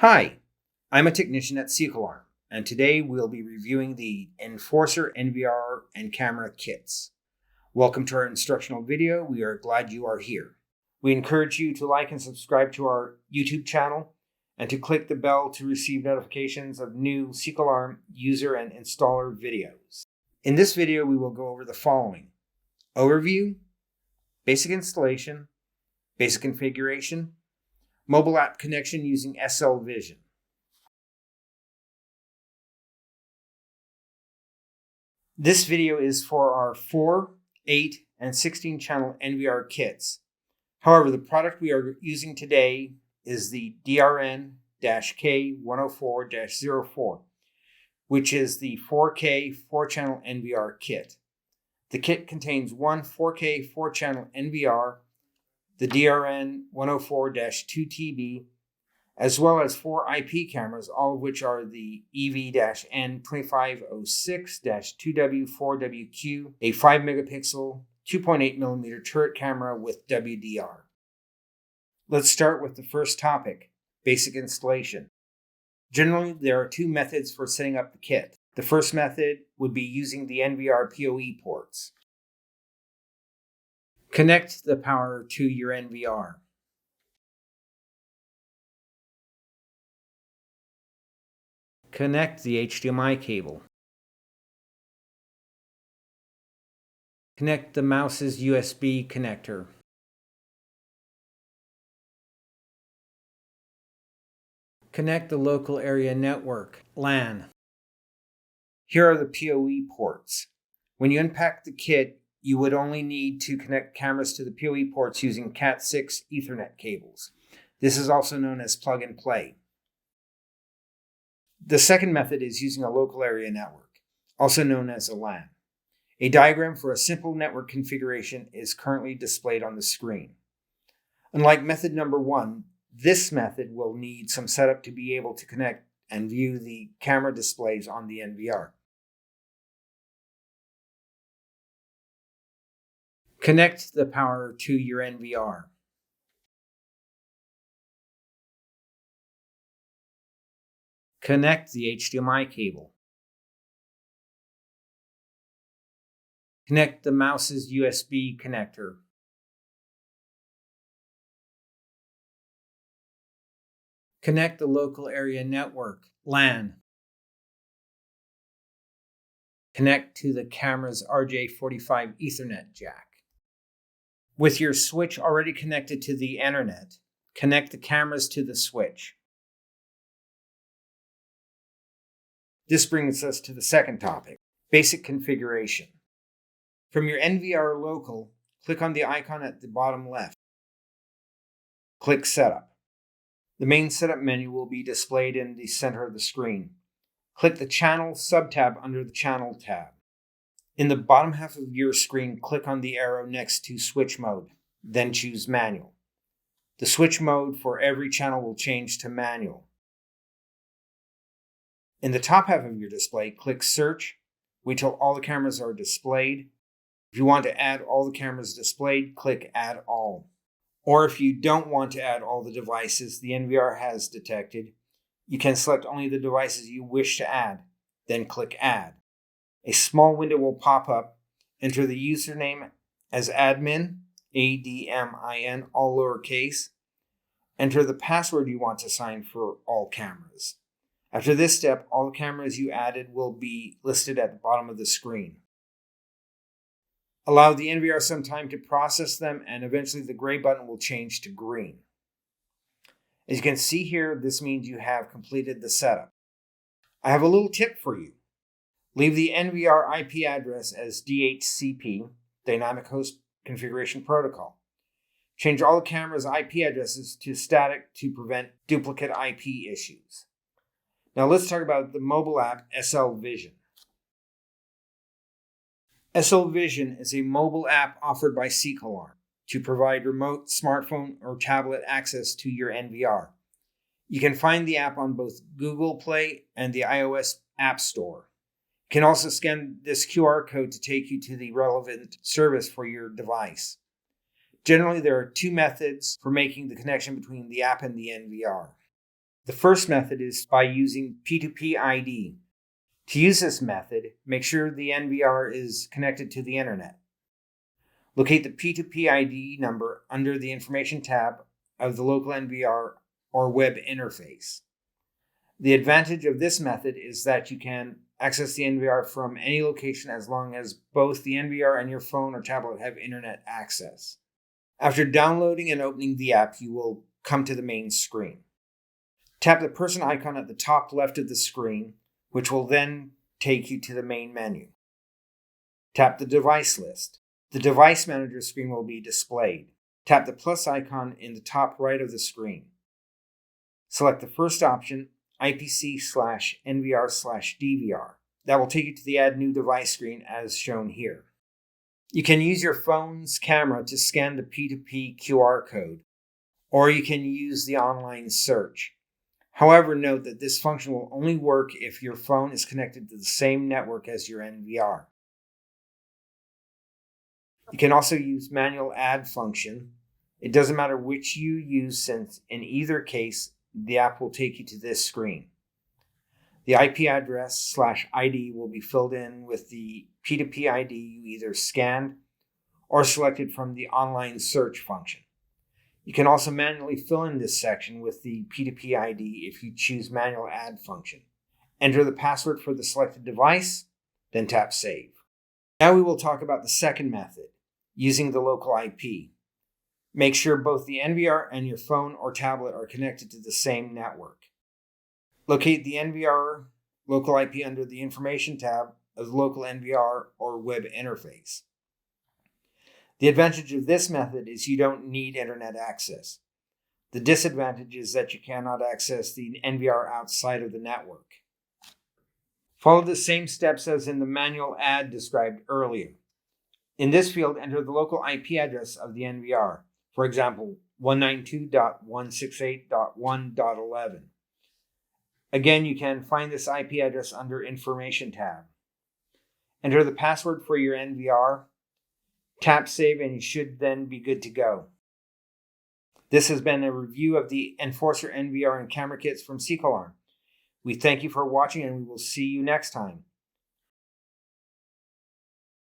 Hi, I'm a technician at SECO-LARM, and today we'll be reviewing the Enforcer NVR and camera kits. Welcome to our instructional video. We are glad you are here. We encourage you to like and subscribe to our YouTube channel and to click the bell to receive notifications of new SECO-LARM user and installer videos. In this video, we will go over the following: overview, basic installation, basic configuration, mobile app connection using SL Vision. This video is for our 4, 8, and 16 channel NVR kits. However, the product we are using today is the DRN-K104-04, which is the 4K 4-channel NVR kit. The kit contains one 4K 4-channel NVR, the DRN-104-2TB, as well as 4 IP cameras, all of which are the EV-N2506-2W4WQ, a 5 megapixel, 2.8 millimeter turret camera with WDR. Let's start with the first topic, basic installation. Generally, there are two methods for setting up the kit. The first method would be using the NVR PoE ports. Connect the power to your NVR. Connect the HDMI cable. Connect the mouse's USB connector. Connect the local area network, LAN. Here are the PoE ports. When you unpack the kit, you would only need to connect cameras to the PoE ports using Cat6 Ethernet cables. This is also known as plug and play. The second method is using a local area network, also known as a LAN. A diagram for a simple network configuration is currently displayed on the screen. Unlike method number 1, this method will need some setup to be able to connect and view the camera displays on the NVR. Connect the power to your NVR. Connect the HDMI cable. Connect the mouse's USB connector. Connect the local area network, LAN. Connect to the camera's RJ45 Ethernet jack. With your switch already connected to the internet, connect the cameras to the switch. This brings us to the second topic, basic configuration. From your NVR local, click on the icon at the bottom left. Click Setup. The main setup menu will be displayed in the center of the screen. Click the Channel sub-tab under the Channel tab. In the bottom half of your screen, click on the arrow next to Switch Mode, then choose Manual. The switch mode for every channel will change to Manual. In the top half of your display, click Search. Wait till all the cameras are displayed. If you want to add all the cameras displayed, click Add All. Or if you don't want to add all the devices the NVR has detected, you can select only the devices you wish to add, then click Add. A small window will pop up. Enter the username as admin, ADMIN, all lowercase. Enter the password you want to assign for all cameras. After this step, all the cameras you added will be listed at the bottom of the screen. Allow the NVR some time to process them, and eventually the gray button will change to green. As you can see here, this means you have completed the setup. I have a little tip for you. Leave the NVR IP address as DHCP, Dynamic Host Configuration Protocol. Change all the cameras' IP addresses to static to prevent duplicate IP issues. Now let's talk about the mobile app SL Vision. SL Vision is a mobile app offered by SECO-LARM to provide remote smartphone or tablet access to your NVR. You can find the app on both Google Play and the iOS App Store. You can also scan this QR code to take you to the relevant service for your device. Generally, there are two methods for making the connection between the app and the NVR. The first method is by using P2P ID. To use this method, make sure the NVR is connected to the internet. Locate the P2P ID number under the Information tab of the local NVR or web interface. The advantage of this method is that you can access the NVR from any location as long as both the NVR and your phone or tablet have internet access. After downloading and opening the app, you will come to the main screen. Tap the person icon at the top left of the screen, which will then take you to the main menu. Tap the device list. The device manager screen will be displayed. Tap the plus icon in the top right of the screen. Select the first option, IPC/NVR/DVR. That will take you to the Add New Device screen as shown here. You can use your phone's camera to scan the P2P QR code, or you can use the online search. However, note that this function will only work if your phone is connected to the same network as your NVR. You can also use manual add function. It doesn't matter which you use, since in either case, the app will take you to this screen. The IP address/ID will be filled in with the P2P ID you either scanned or selected from the online search function. You can also manually fill in this section with the P2P ID if you choose manual add function. Enter the password for the selected device, then tap Save. Now we will talk about the second method, using the local IP. Make sure both the NVR and your phone or tablet are connected to the same network. Locate the NVR local IP under the Information tab of the local NVR or web interface. The advantage of this method is you don't need internet access. The disadvantage is that you cannot access the NVR outside of the network. Follow the same steps as in the manual add described earlier. In this field, enter the local IP address of the NVR, for example, 192.168.1.11. Again, you can find this IP address under Information tab. Enter the password for your NVR, tap Save, and you should then be good to go. This has been a review of the Enforcer NVR and camera kits from SECO-LARM. We thank you for watching, and we will see you next time.